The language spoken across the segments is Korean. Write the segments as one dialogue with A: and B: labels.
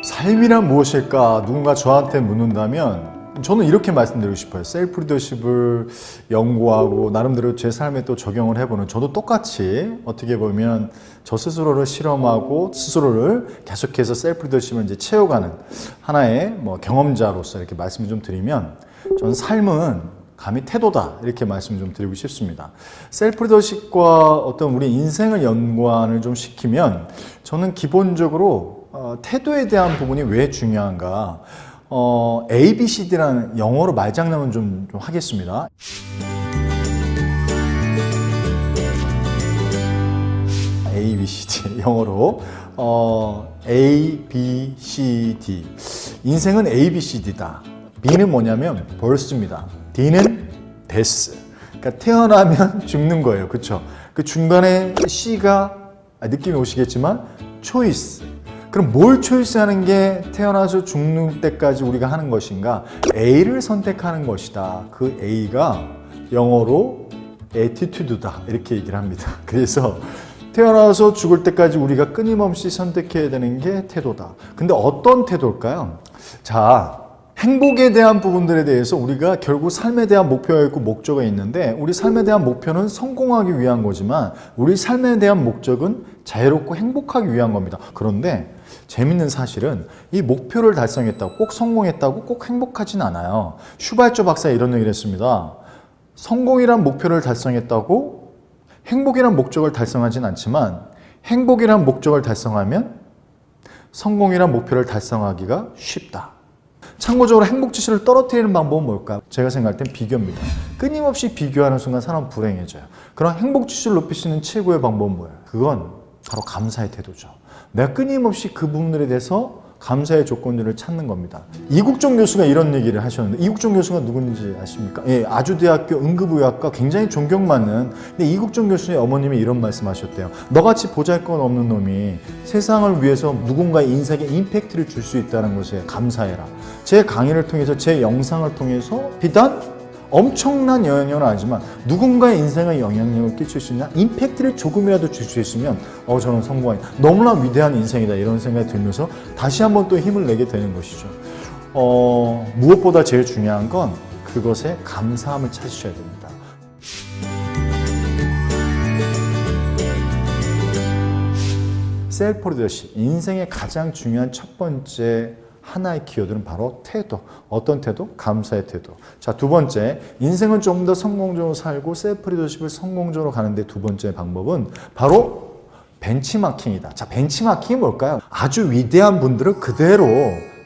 A: 삶이란 무엇일까? 누군가 저한테 묻는다면 저는 이렇게 말씀드리고 싶어요. 셀프 리더십을 연구하고 나름대로 제 삶에 또 적용을 해보는, 저도 똑같이 어떻게 보면 저 스스로를 실험하고 스스로를 계속해서 셀프 리더십을 이제 채워가는 하나의 경험자로서 이렇게 말씀을 좀 드리면, 저는 삶은 감히 태도다, 이렇게 말씀을 좀 드리고 싶습니다. 셀프 리더십과 어떤 우리 인생을 연관을 좀 시키면, 저는 기본적으로 태도에 대한 부분이 왜 중요한가, ABCD라는 영어로 말장난은 좀 하겠습니다. ABCD 영어로 ABCD, 인생은 ABCD다. B는 뭐냐면 벌스입니다. D는 데스. 그러니까 태어나면 죽는 거예요. 그렇죠? 그 중간에 C가 느낌이 오시겠지만 초이스. 그럼 뭘 초이스하는 게 태어나서 죽는 때까지 우리가 하는 것인가? A를 선택하는 것이다. 그 A가 영어로 attitude다, 이렇게 얘기를 합니다. 그래서 태어나서 죽을 때까지 우리가 끊임없이 선택해야 되는 게 태도다. 근데 어떤 태도일까요? 자, 행복에 대한 부분들에 대해서 우리가 결국 삶에 대한 목표가 있고 목적이 있는데, 우리 삶에 대한 목표는 성공하기 위한 거지만 우리 삶에 대한 목적은 자유롭고 행복하기 위한 겁니다. 그런데 재밌는 사실은 이 목표를 달성했다고 꼭 성공했다고 꼭 행복하진 않아요. 슈발츠 박사가 이런 얘기를 했습니다. 성공이란 목표를 달성했다고 행복이란 목적을 달성하진 않지만, 행복이란 목적을 달성하면 성공이란 목표를 달성하기가 쉽다. 참고적으로 행복 지수를 떨어뜨리는 방법은 뭘까요? 제가 생각할 땐 비교입니다. 끊임없이 비교하는 순간 사람은 불행해져요. 그런 행복 지수를 높일 수 있는 최고의 방법은 뭐예요? 그건 바로 감사의 태도죠. 내가 끊임없이 그 부분들에 대해서 감사의 조건들을 찾는 겁니다. 이국종 교수가 이런 얘기를 하셨는데, 이국종 교수가 누군지 아십니까? 예, 아주대학교 응급의학과 굉장히 존경받는, 근데 이국종 교수의 어머님이 이런 말씀하셨대요. 너같이 보잘것없는 놈이 세상을 위해서 누군가의 인생에 임팩트를 줄 수 있다는 것에 감사해라. 제 강의를 통해서, 제 영상을 통해서 비단 엄청난 영향력은 아니지만 누군가의 인생에 영향력을 끼칠 수 있는 임팩트를 조금이라도 줄 수 있으면 저는 성공하니 너무나 위대한 인생이다, 이런 생각이 들면서 다시 한번 또 힘을 내게 되는 것이죠. 무엇보다 제일 중요한 건 그것에 감사함을 찾으셔야 됩니다. 셀프 리더십, 인생의 가장 중요한 첫 번째 하나의 키워드는 바로 태도. 어떤 태도? 감사의 태도. 자, 두 번째, 인생을 좀 더 성공적으로 살고 셀프 리더십을 성공적으로 가는데 두 번째 방법은 바로 벤치마킹이다. 자, 벤치마킹이 뭘까요? 아주 위대한 분들을 그대로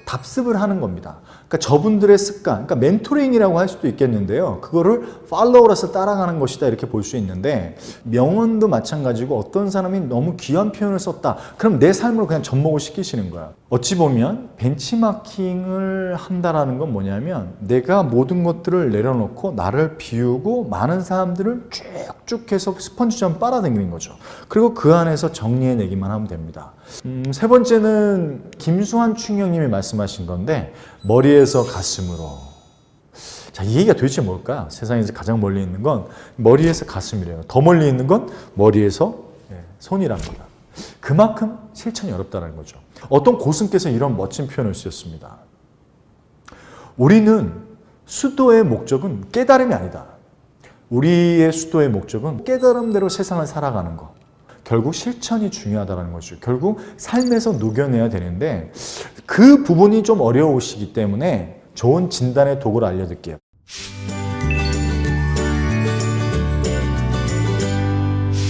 A: 답습을 하는 겁니다. 그러니까 저분들의 습관, 그러니까 멘토링이라고 할 수도 있겠는데요. 그거를 팔로워로서 따라가는 것이다, 이렇게 볼 수 있는데, 명언도 마찬가지고 어떤 사람이 너무 귀한 표현을 썼다. 그럼 내 삶으로 그냥 접목을 시키시는 거야. 어찌 보면 벤치마킹을 한다라는 건 뭐냐면, 내가 모든 것들을 내려놓고 나를 비우고 많은 사람들을 쭉쭉 해서 스펀지처럼 빨아당기는 거죠. 그리고 그 안에서 정리해내기만 하면 됩니다. 세 번째는 김수환 충영님이 말씀하신 건데, 머리에서 가슴으로. 자, 이 얘기가 도대체 뭘까요? 세상에서 가장 멀리 있는 건 머리에서 가슴이래요. 더 멀리 있는 건 머리에서 손이랍니다. 그만큼 실천이 어렵다는 거죠. 어떤 고승께서 이런 멋진 표현을 쓰셨습니다. 우리는 수도의 목적은 깨달음이 아니다. 우리의 수도의 목적은 깨달음대로 세상을 살아가는 것. 결국 실천이 중요하다는 거죠. 결국 삶에서 녹여내야 되는데, 그 부분이 좀 어려우시기 때문에 좋은 진단의 도구를 알려드릴게요.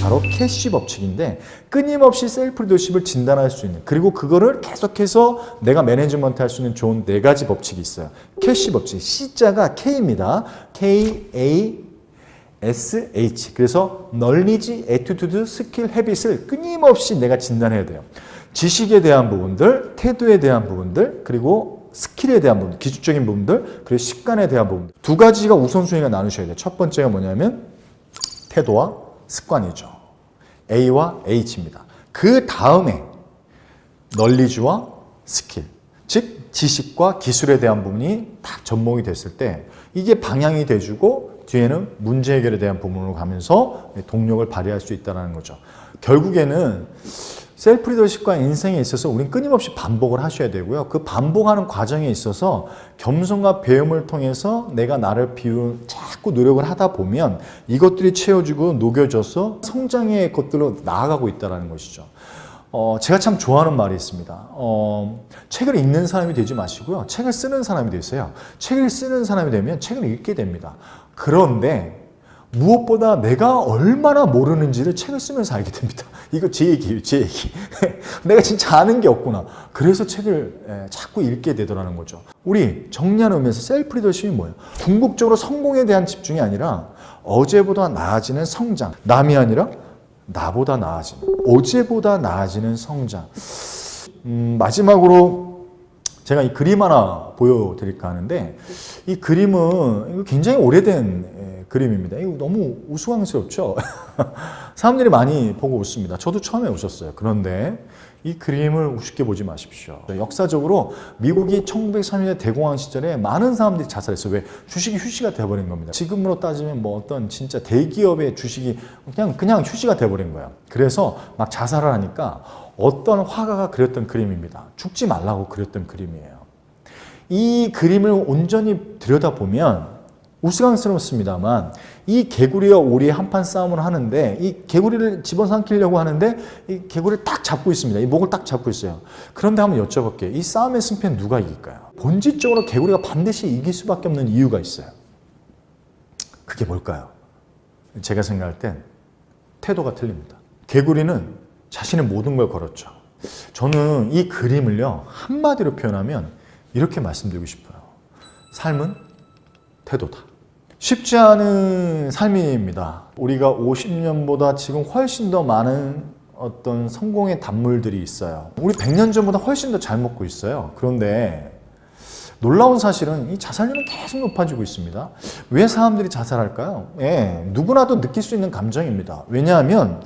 A: 바로 캐시 법칙인데, 끊임없이 셀프 리더십을 진단할 수 있는, 그리고 그거를 계속해서 내가 매니지먼트 할 수 있는 좋은 네 가지 법칙이 있어요. 캐시 법칙, C자가 K입니다. KASH. 그래서 knowledge, attitude, skill, habit을 끊임없이 내가 진단해야 돼요. 지식에 대한 부분들, 태도에 대한 부분들, 그리고 스킬에 대한 부분, 기술적인 부분들, 그리고 습관에 대한 부분들. 두 가지가 우선순위가 나누셔야 돼요. 첫 번째가 뭐냐면 태도와 습관이죠. A와 H입니다. 그 다음에 널리지와 스킬, 즉 지식과 기술에 대한 부분이 딱 접목이 됐을 때 이게 방향이 돼주고 뒤에는 문제 해결에 대한 부분으로 가면서 동력을 발휘할 수 있다는 거죠. 결국에는 셀프 리더십과 인생에 있어서 우린 끊임없이 반복을 하셔야 되고요. 그 반복하는 과정에 있어서 겸손과 배움을 통해서 내가 나를 자꾸 노력을 하다 보면 이것들이 채워지고 녹여져서 성장의 것들로 나아가고 있다는 것이죠. 제가 참 좋아하는 말이 있습니다. 책을 읽는 사람이 되지 마시고요. 책을 쓰는 사람이 되세요. 책을 쓰는 사람이 되면 책을 읽게 됩니다. 그런데 무엇보다 내가 얼마나 모르는지를 책을 쓰면서 알게 됩니다. 이거 제 얘기예요, 제 얘기. 내가 진짜 아는 게 없구나. 그래서 책을 자꾸 읽게 되더라는 거죠. 우리 정리하는 의미에서 셀프 리더십이 뭐예요? 궁극적으로 성공에 대한 집중이 아니라 어제보다 나아지는 성장. 남이 아니라 나보다 나아지는, 어제보다 나아지는 성장. 마지막으로 제가 이 그림 하나 보여드릴까 하는데 이 그림은 굉장히 오래된 그림입니다. 이거 너무 우스꽝스럽죠? 사람들이 많이 보고 웃습니다. 저도 처음에 웃었어요. 그런데 이 그림을 우습게 보지 마십시오. 역사적으로 미국이 1930년대 대공황 시절에 많은 사람들이 자살했어요. 왜? 주식이 휴지가 돼버린 겁니다. 지금으로 따지면 뭐 어떤 진짜 대기업의 주식이 그냥 휴지가 돼버린 거예요. 그래서 막 자살을 하니까 어떤 화가가 그렸던 그림입니다. 죽지 말라고 그렸던 그림이에요. 이 그림을 온전히 들여다보면 우스꽝스럽습니다만 이 개구리와 오리의 한판 싸움을 하는데 이 개구리를 집어삼키려고 하는데 이 개구리를 딱 잡고 있습니다. 이 목을 딱 잡고 있어요. 그런데 한번 여쭤볼게요. 이 싸움의 승패는 누가 이길까요? 본질적으로 개구리가 반드시 이길 수밖에 없는 이유가 있어요. 그게 뭘까요? 제가 생각할 땐 태도가 틀립니다. 개구리는 자신의 모든 걸 걸었죠. 저는 이 그림을요 한마디로 표현하면 이렇게 말씀드리고 싶어요. 삶은 태도다. 쉽지 않은 삶입니다. 우리가 50년보다 지금 훨씬 더 많은 어떤 성공의 단물들이 있어요. 우리 100년 전보다 훨씬 더 잘 먹고 있어요. 그런데 놀라운 사실은 이 자살률은 계속 높아지고 있습니다. 왜 사람들이 자살할까요? 누구나도 느낄 수 있는 감정입니다. 왜냐하면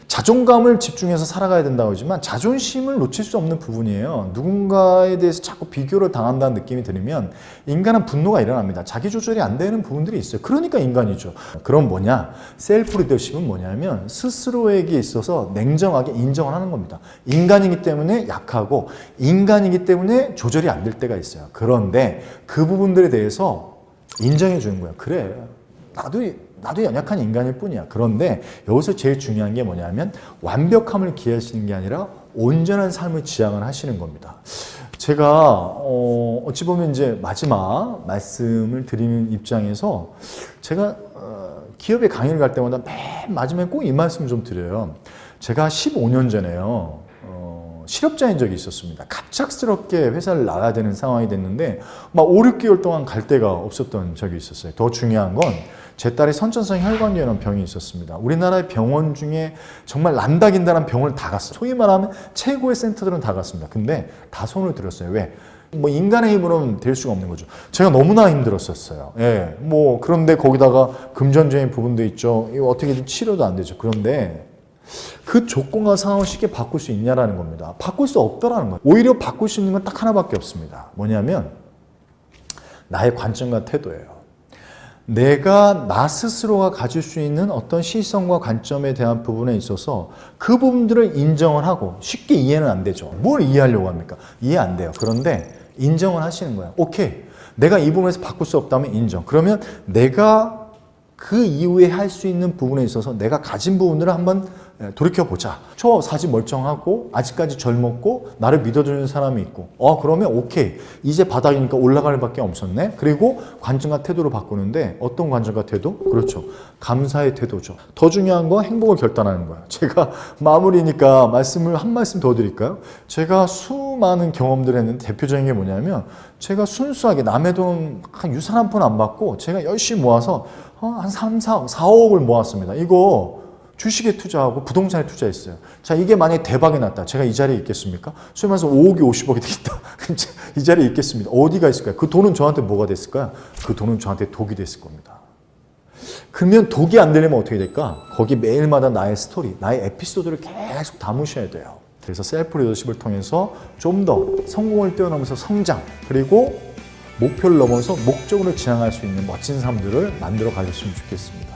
A: 자존감을 집중해서 살아가야 된다고 하지만 자존심을 놓칠 수 없는 부분이에요. 누군가에 대해서 자꾸 비교를 당한다는 느낌이 들면 인간은 분노가 일어납니다. 자기 조절이 안 되는 부분들이 있어요. 그러니까 인간이죠. 그럼 뭐냐? 셀프 리더십은 뭐냐면 스스로에게 있어서 냉정하게 인정을 하는 겁니다. 인간이기 때문에 약하고 인간이기 때문에 조절이 안 될 때가 있어요. 그런데 그 부분들에 대해서 인정해 주는 거예요. 그래, 나도 연약한 인간일 뿐이야. 그런데 여기서 제일 중요한 게 뭐냐면 완벽함을 기하시는 게 아니라 온전한 삶을 지향을 하시는 겁니다. 제가 어찌 보면 이제 마지막 말씀을 드리는 입장에서 제가 기업에 강의를 갈 때마다 맨 마지막에 꼭 이 말씀 좀 드려요. 제가 15년 전에요. 실업자인 적이 있었습니다. 갑작스럽게 회사를 나가야 되는 상황이 됐는데 막 5, 6개월 동안 갈 데가 없었던 적이 있었어요. 더 중요한 건 제 딸이 선천성 혈관염이라는 병이 있었습니다. 우리나라의 병원 중에 정말 난다긴다는 병원을 다 갔어요. 소위 말하면 최고의 센터들은 다 갔습니다. 근데 다 손을 들었어요. 왜? 뭐 인간의 힘으로는 될 수가 없는 거죠. 제가 너무나 힘들었었어요. 그런데 거기다가 금전적인 부분도 있죠. 이거 어떻게든 치료도 안 되죠. 그런데 그 조건과 상황을 쉽게 바꿀 수 있냐라는 겁니다. 바꿀 수 없다라는 거예요. 오히려 바꿀 수 있는 건 딱 하나밖에 없습니다. 뭐냐면 나의 관점과 태도예요. 내가 나 스스로가 가질 수 있는 어떤 시선과 관점에 대한 부분에 있어서 그 부분들을 인정을 하고 쉽게 이해는 안 되죠. 뭘 이해하려고 합니까? 이해 안 돼요. 그런데 인정을 하시는 거예요. 오케이. 내가 이 부분에서 바꿀 수 없다면 인정. 그러면 내가 그 이후에 할 수 있는 부분에 있어서 내가 가진 부분들을 한번 돌이켜보자. 저 사지 멀쩡하고 아직까지 젊었고 나를 믿어주는 사람이 있고 그러면 오케이. 이제 바닥이니까 올라갈 밖에 없었네. 그리고 관점과 태도를 바꾸는데 어떤 관점과 태도? 그렇죠. 감사의 태도죠. 더 중요한 건 행복을 결단하는 거예요. 제가 마무리니까 한 말씀 더 드릴까요? 제가 수많은 경험들을 했는데 대표적인 게 뭐냐면 제가 순수하게 남의 돈 한 유산 한 푼 안 받고 제가 열심히 모아서 한 3, 4억, 4억을 모았습니다. 이거 주식에 투자하고 부동산에 투자했어요. 자, 이게 만약에 대박이 났다. 제가 이 자리에 있겠습니까? 소위 말해서 5억이 50억이 되겠다. 이 자리에 있겠습니다. 어디가 있을까요? 그 돈은 저한테 뭐가 됐을까요? 그 돈은 저한테 독이 됐을 겁니다. 그러면 독이 안 들리면 어떻게 될까? 거기 매일마다 나의 스토리, 나의 에피소드를 계속 담으셔야 돼요. 그래서 셀프 리더십을 통해서 좀 더 성공을 뛰어넘어서 성장, 그리고 목표를 넘어서 목적으로 지향할 수 있는 멋진 삶들을 만들어 가셨으면 좋겠습니다.